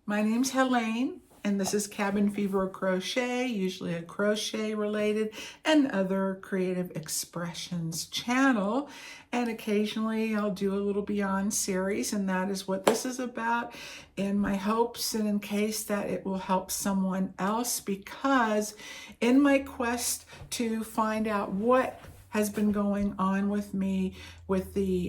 My name's Helene, and this is Cabin Fever Crochet, usually a crochet related and other creative expressions channel. And occasionally I'll do a little beyond series, and that is what this is about, in my hopes and in case that it will help someone else, because in my quest to find out what has been going on with me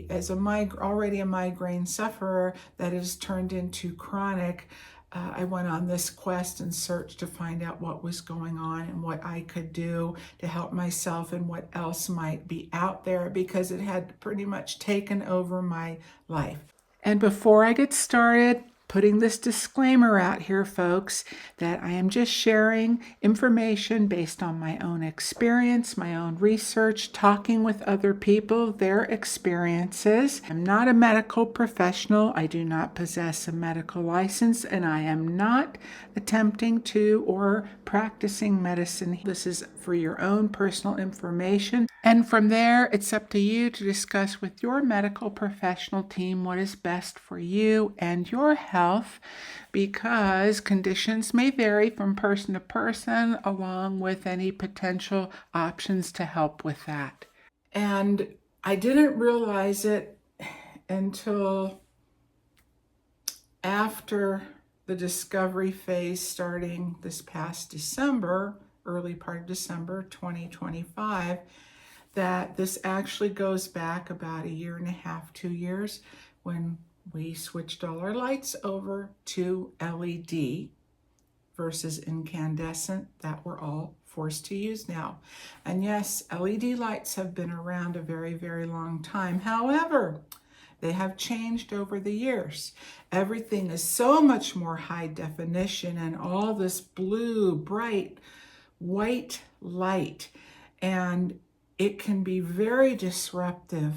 as already a migraine sufferer that has turned into chronic. I went on this quest and search to find out what was going on and what I could do to help myself and what else might be out there, because it had pretty much taken over my life. And before I get started, putting this disclaimer out here, folks, that I am just sharing information based on my own experience, my own research, talking with other people, their experiences. I'm not a medical professional. I do not possess a medical license, and I am not attempting to or practicing medicine. This is for your own personal information. And from there, it's up to you to discuss with your medical professional team what is best for you and your health, because conditions may vary from person to person, along with any potential options to help with that. And I didn't realize it until after the discovery phase starting this past December, early part of December 2025, that this actually goes back about a year and a half, 2 years, when we switched all our lights over to LED versus incandescent that we're all forced to use now. And yes, LED lights have been around a very, very long time. However, they have changed over the years. Everything is so much more high definition and all this blue, bright, white light. And it can be very disruptive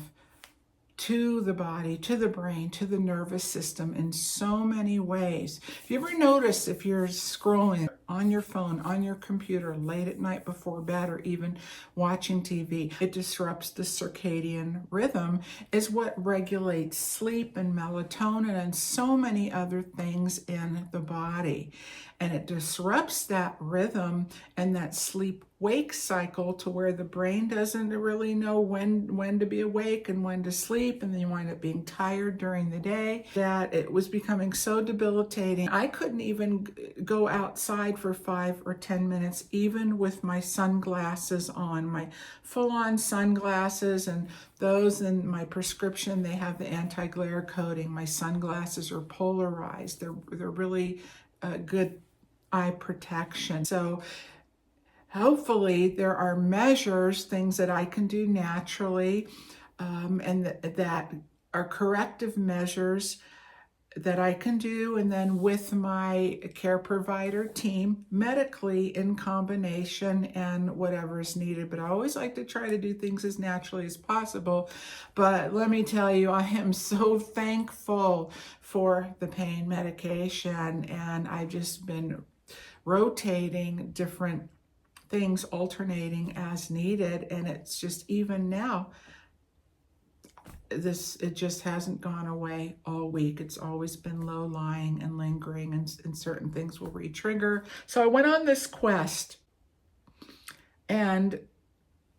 to the body, to the brain, to the nervous system in so many ways. If you ever notice, if you're scrolling on your phone, on your computer late at night before bed, or even watching TV, it disrupts the circadian rhythm, is what regulates sleep and melatonin and so many other things in the body. And it disrupts that rhythm and that sleep-wake cycle to where the brain doesn't really know when to be awake and when to sleep, and then you wind up being tired during the day, that it was becoming so debilitating. I couldn't even go outside for 5 or 10 minutes, even with my sunglasses on, my full-on sunglasses, and those in my prescription, they have the anti-glare coating. My sunglasses are polarized. They're really good eye protection. So hopefully there are measures, things that I can do naturally, and that are corrective measures that I can do, and then with my care provider team, medically in combination, and whatever is needed. But I always like to try to do things as naturally as possible. But let me tell you, I am so thankful for the pain medication, and I've just been rotating different things, alternating as needed. And it's just, even now, it just hasn't gone away all week. It's always been low-lying and lingering, and certain things will re-trigger. So I went on this quest and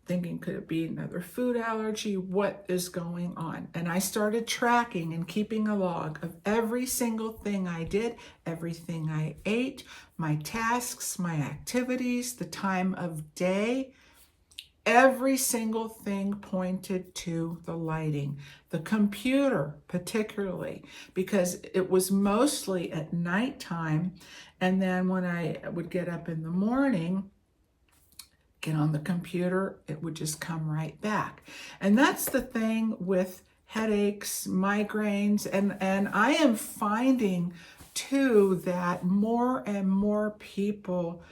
thinking, could it be another food allergy? What is going on? And I started tracking and keeping a log of every single thing I did, everything I ate, my tasks, my activities, the time of day. Every single thing pointed to the lighting. The computer particularly, because it was mostly at nighttime. And then when I would get up in the morning, get on the computer, it would just come right back. And that's the thing with headaches, migraines, and I am finding too that more and more people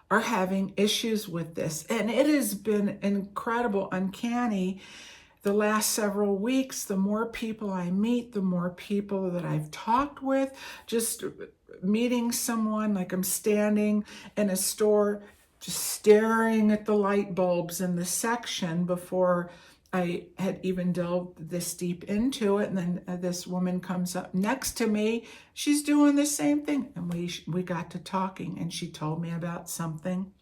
are having issues with this. And it has been incredible, uncanny. The last several weeks, the more people I meet, the more people that I've talked with, just meeting someone, like I'm standing in a store just staring at the light bulbs in the section before I had even delved this deep into it, and then this woman comes up next to me. She's doing the same thing, and we got to talking, and she told me about something,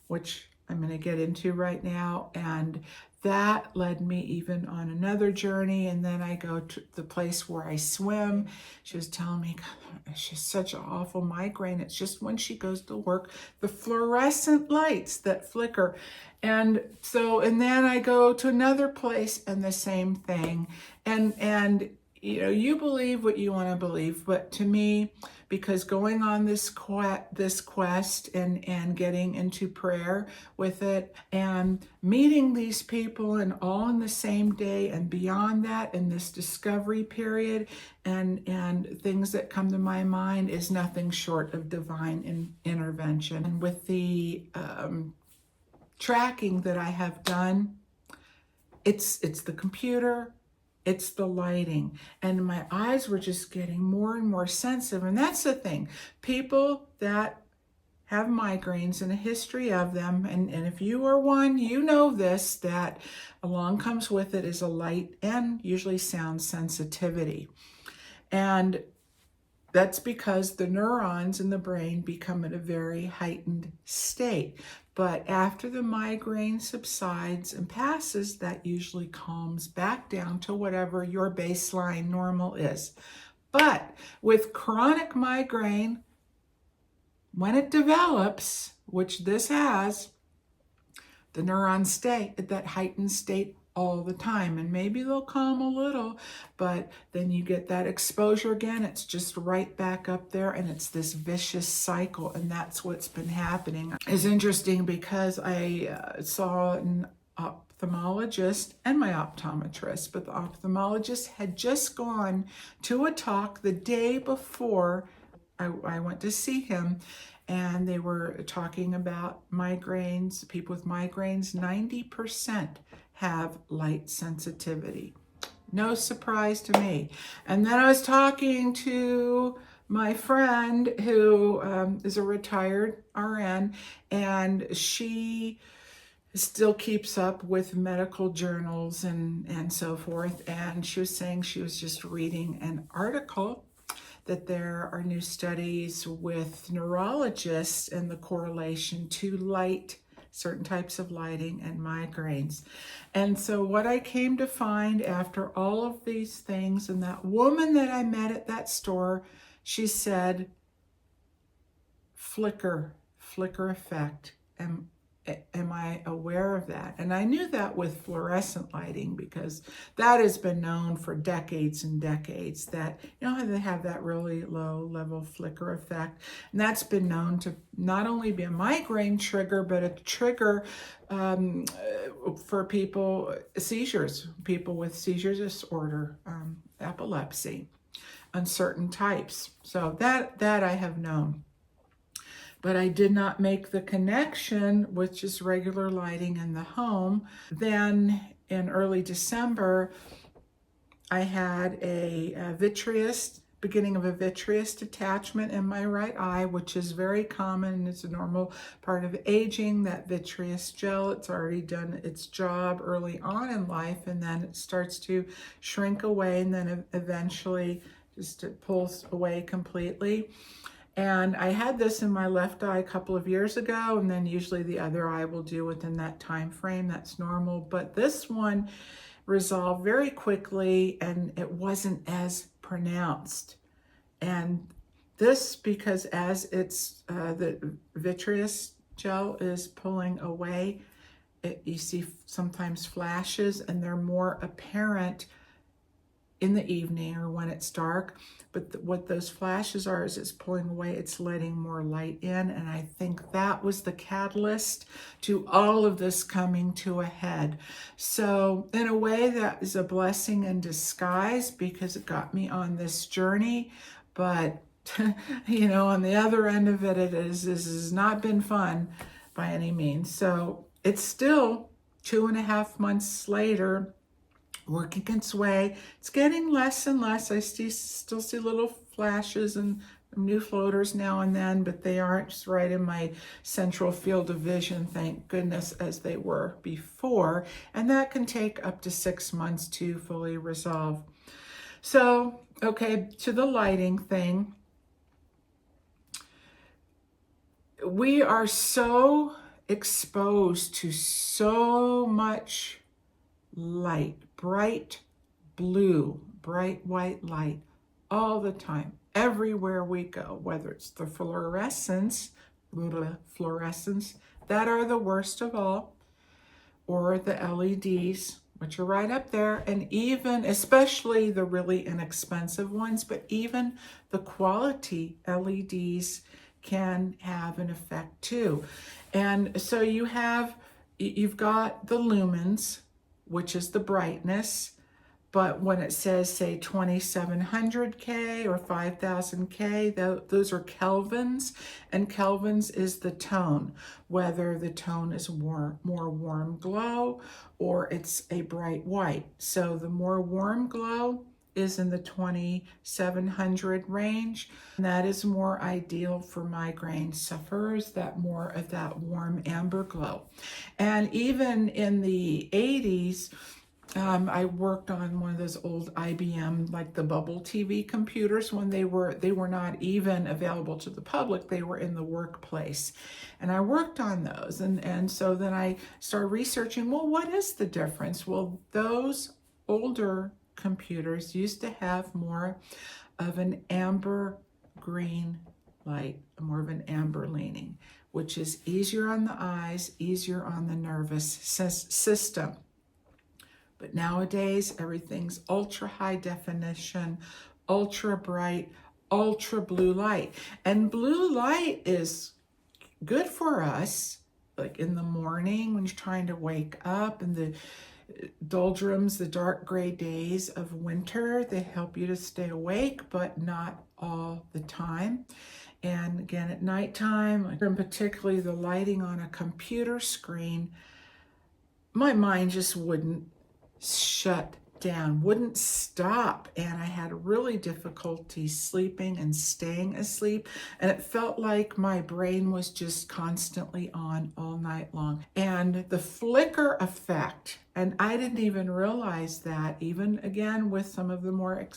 which I'm going to get into right now, and that led me even on another journey. And then I go to the place where I swim. She was telling me, God, she's such an awful migraine. It's just when she goes to work, the fluorescent lights that flicker. And then I go to another place and the same thing. And you know, you believe what you want to believe, but to me, because going on this quest and getting into prayer with it and meeting these people and all in the same day and beyond that in this discovery period and things that come to my mind is nothing short of divine intervention. And with the tracking that I have done, it's the computer, it's the lighting, and my eyes were just getting more and more sensitive. And that's the thing, people that have migraines and a history of them, and if you are one, you know this, that along comes with it is a light and usually sound sensitivity. And that's because the neurons in the brain become in a very heightened state. But after the migraine subsides and passes, that usually calms back down to whatever your baseline normal is. But with chronic migraine, when it develops, which this has, the neurons stay at that heightened state all the time, and maybe they'll calm a little, but then you get that exposure again. It's just right back up there, and it's this vicious cycle, and that's what's been happening. It's interesting because I saw an ophthalmologist and my optometrist, but the ophthalmologist had just gone to a talk the day before I went to see him, and they were talking about migraines. People with migraines, 90% have light sensitivity. No surprise to me. And then I was talking to my friend who is a retired RN, and she still keeps up with medical journals and so forth. And she was saying she was just reading an article that there are new studies with neurologists and the correlation to light, certain types of lighting, and migraines. And so what I came to find after all of these things, and that woman that I met at that store, she said, flicker effect. Am I aware of that? And I knew that with fluorescent lighting, because that has been known for decades and decades, that, you know, how they have that really low level flicker effect. And that's been known to not only be a migraine trigger, but a trigger for people, seizures, people with seizure disorder, epilepsy, on certain types. So that I have known. But I did not make the connection with just regular lighting in the home. Then in early December, I had a beginning of a vitreous detachment in my right eye, which is very common. It's a normal part of aging, that vitreous gel. It's already done its job early on in life, and then it starts to shrink away, and then eventually just it pulls away completely. And I had this in my left eye a couple of years ago, and then usually the other eye will do within that time frame. That's normal. But this one resolved very quickly, and it wasn't as pronounced. And this, because as it's the vitreous gel is pulling away, you see sometimes flashes, and they're more apparent in the evening or when it's dark. But what those flashes are is it's pulling away, it's letting more light in. And I think that was the catalyst to all of this coming to a head. So in a way, that is a blessing in disguise, because it got me on this journey. But you know, on the other end of it, this has not been fun by any means. So it's still 2.5 months later, working its way. It's getting less and less. I still see little flashes and new floaters now and then, but they aren't just right in my central field of vision, thank goodness, as they were before. And that can take up to 6 months to fully resolve. So, okay, to the lighting thing. We are so exposed to so much light, bright blue, bright white light all the time, everywhere we go, whether it's the fluorescents that are the worst of all, or the LEDs, which are right up there, and even, especially the really inexpensive ones, but even the quality LEDs can have an effect too. And so you've got the lumens, which is the brightness, but when it says, say, 2700K or 5000K, those are kelvins, and kelvins is the tone, whether the tone is more warm glow or it's a bright white. So the more warm glow is in the 2700 range, and that is more ideal for migraine sufferers, that more of that warm amber glow. And even in the 80s, I worked on one of those old IBM, like the bubble TV computers, when they were not even available to the public. They were in the workplace, and I worked on those. And so then I started researching, well, what is the difference? Well, those older computers used to have more of an amber green light, more of an amber leaning, which is easier on the eyes, easier on the nervous system. But nowadays, everything's ultra high definition, ultra bright, ultra blue light. And blue light is good for us, like in the morning when you're trying to wake up, and the doldrums, the dark gray days of winter, they help you to stay awake, but not all the time. And again, at nighttime, and particularly the lighting on a computer screen, my mind just wouldn't shut down, wouldn't stop, and I had really difficulty sleeping and staying asleep, and it felt like my brain was just constantly on all night long. And the flicker effect, and I didn't even realize that, even again with some of the more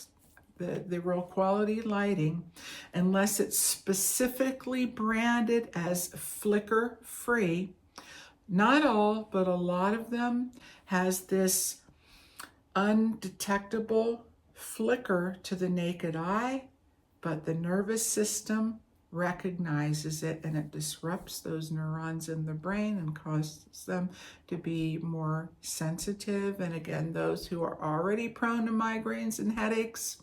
the real quality lighting, unless it's specifically branded as flicker free, not all, but a lot of them has this undetectable flicker to the naked eye, but the nervous system recognizes it, and it disrupts those neurons in the brain and causes them to be more sensitive. And again, those who are already prone to migraines and headaches,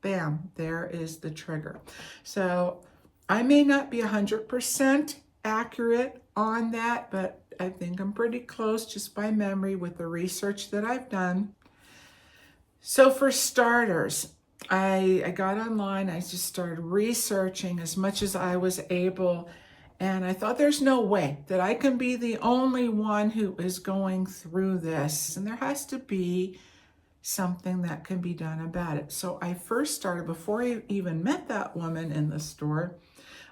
bam, there is the trigger. So I may not be 100% accurate on that, but I think I'm pretty close just by memory with the research that I've done. So for starters, I got online, I just started researching as much as I was able, and I thought there's no way that I can be the only one who is going through this, and there has to be something that can be done about it. So I first started, before I even met that woman in the store,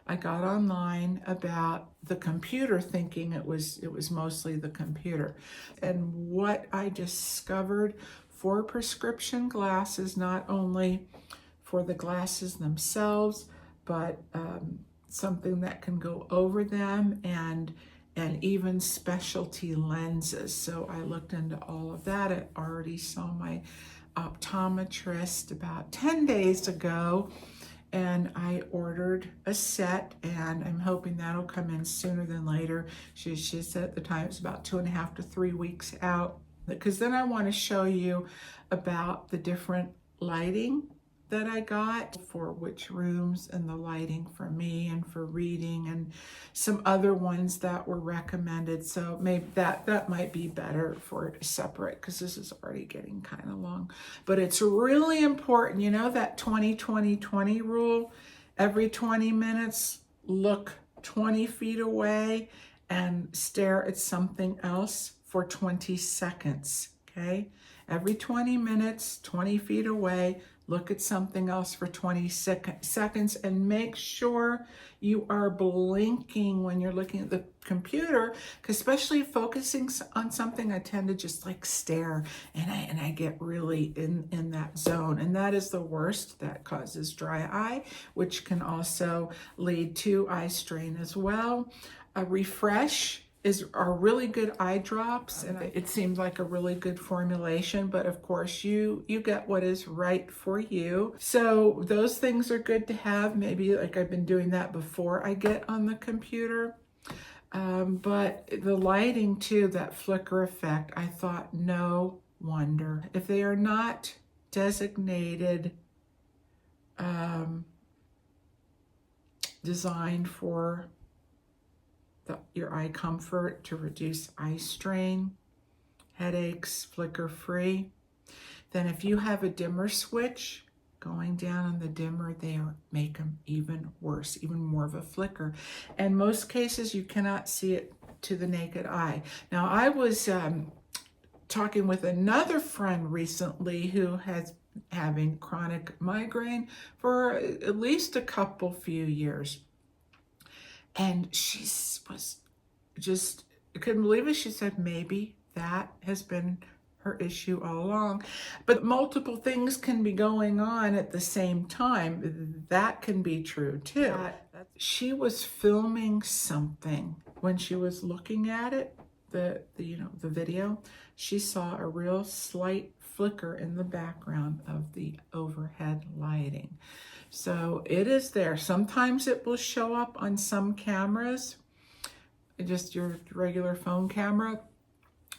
I got online about the computer, thinking it was mostly the computer. And what I discovered for prescription glasses, not only for the glasses themselves, but something that can go over them, and even specialty lenses. So I looked into all of that. I already saw my optometrist about 10 days ago, and I ordered a set, and I'm hoping that'll come in sooner than later. She said at the time it's about 2.5 to 3 weeks out, because then I want to show you about the different lighting that I got for which rooms, and the lighting for me and for reading, and some other ones that were recommended. So maybe that might be better for it to separate, because this is already getting kind of long. But it's really important, you know, that 20-20-20 rule. Every 20 minutes, look 20 feet away and stare at something else for 20 seconds, okay? Every 20 minutes, 20 feet away, look at something else for 20 seconds, and make sure you are blinking when you're looking at the computer, because especially focusing on something, I tend to just like stare, and I get really in that zone, and that is the worst. That causes dry eye, which can also lead to eye strain as well. A Refresh are really good eye drops, and it seems like a really good formulation, but of course you get what is right for you. So those things are good to have. Maybe like I've been doing that before I get on the computer. But the lighting too, that flicker effect, I thought, no wonder. If they are not designated designed for your eye comfort, to reduce eye strain, headaches, flicker free, then if you have a dimmer switch going down on the dimmer, they make them even worse, even more of a flicker. In most cases, you cannot see it to the naked eye. Now, I was talking with another friend recently who has having chronic migraine for at least a few years. And she was just, couldn't believe it. She said, maybe that has been her issue all along. But multiple things can be going on at the same time. That can be true too. She was filming something. When she was looking at it, the video, she saw a real slight flicker in the background of the overhead lighting. So it is there. Sometimes it will show up on some cameras, just your regular phone camera,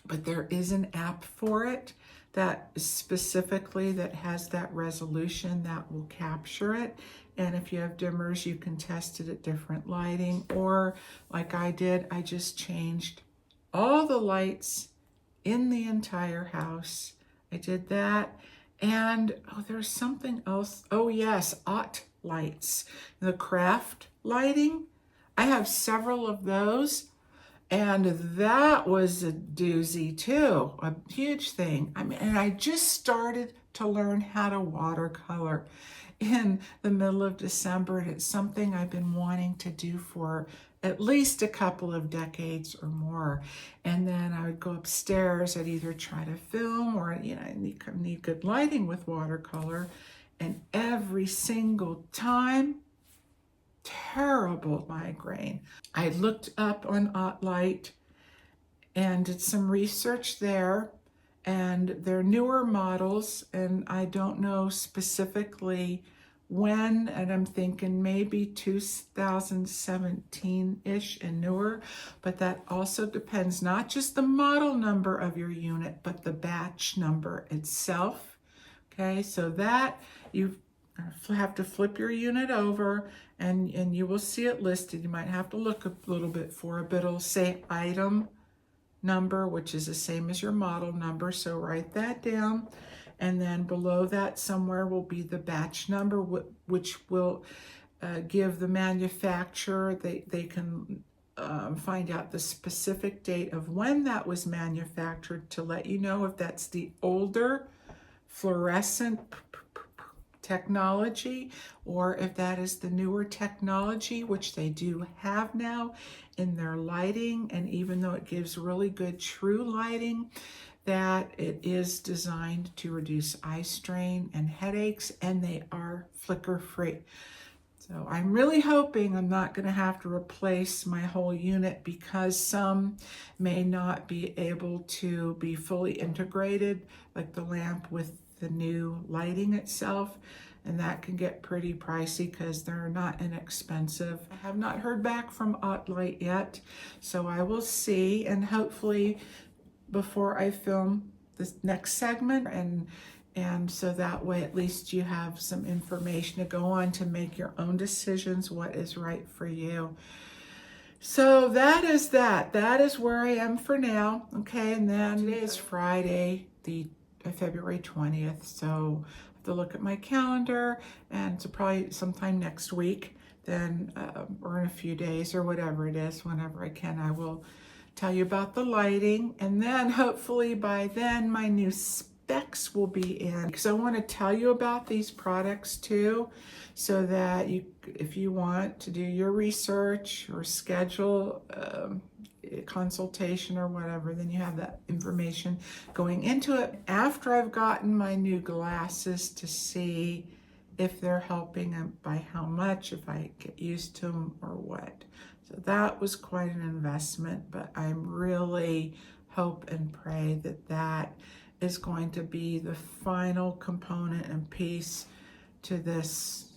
but there is an app for it that specifically that has that resolution that will capture it. And if you have dimmers, you can test it at different lighting, or like I did, I just changed all the lights in the entire house. I did that. And there's something else. Oh yes, OT lights, the craft lighting. I have several of those, and that was a doozy too, a huge thing. I mean, and I just started to learn how to watercolor in the middle of December, and it's something I've been wanting to do for at least a couple of decades or more. And then I would go upstairs, I'd either try to film, or I need good lighting with watercolor, and every single time, terrible migraine. I looked up on OttLight and did some research there, and they're newer models, and I don't know specifically when, and I'm thinking maybe 2017-ish and newer, but that also depends, not just the model number of your unit, but the batch number itself. Okay, so that you have to flip your unit over, and you will see it listed. You might have to look a little bit for it, but it'll say item number, which is the same as your model number, so write that down. And then below that somewhere will be the batch number, which will give the manufacturer, they can find out the specific date of when that was manufactured to let you know if that's the older fluorescent technology, or if that is the newer technology, which they do have now in their lighting. And even though it gives really good true lighting, that it is designed to reduce eye strain and headaches, and they are flicker free. So I'm really hoping I'm not going to have to replace my whole unit, because some may not be able to be fully integrated, like the lamp with the new lighting itself, and that can get pretty pricey because they're not inexpensive. I have not heard back from OttLight yet, so I will see, and hopefully before I film this next segment, and so that way at least you have some information to go on to make your own decisions, what is right for you. So that is that. That is where I am for now. Okay, and then today is Friday, the February 20th, so I have to look at my calendar, and so probably sometime next week, then or in a few days or whatever it is, whenever I can, I will tell you about the lighting, and then hopefully by then my new space specs will be in, because I want to tell you about these products too, so that you, if you want to do your research or schedule a consultation or whatever, then you have that information going into it. After I've gotten my new glasses to see if they're helping and by how much, if I get used to them or what. So that was quite an investment, but I'm really hope and pray that that is going to be the final component and piece to this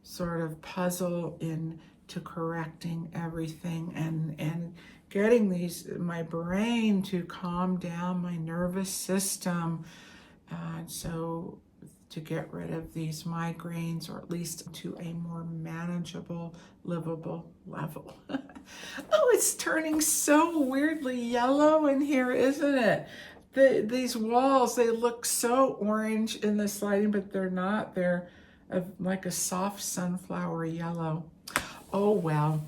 sort of puzzle into correcting everything and getting my brain to calm down, my nervous system, so to get rid of these migraines, or at least to a more manageable, livable level. Oh, it's turning so weirdly yellow in here, isn't it? These walls, they look so orange in this lighting, but they're not. They're like a soft sunflower yellow. Oh, well.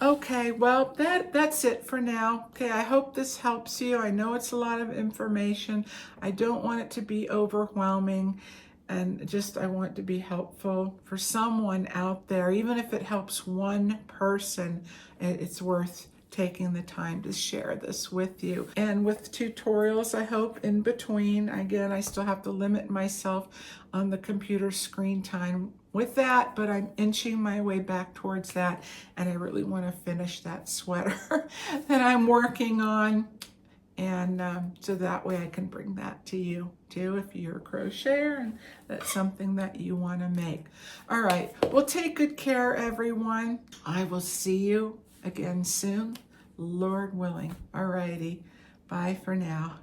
Okay, well, that's it for now. Okay, I hope this helps you. I know it's a lot of information. I don't want it to be overwhelming, and just I want it to be helpful for someone out there. Even if it helps one person, it's worth taking the time to share this with you. And with tutorials, I hope, in between. Again, I still have to limit myself on the computer screen time with that, but I'm inching my way back towards that, and I really want to finish that sweater that I'm working on, and so that way I can bring that to you too if you're a crocheter and that's something that you want to make. All right, well, take good care, everyone. I will see you again soon, Lord willing. All righty, bye for now.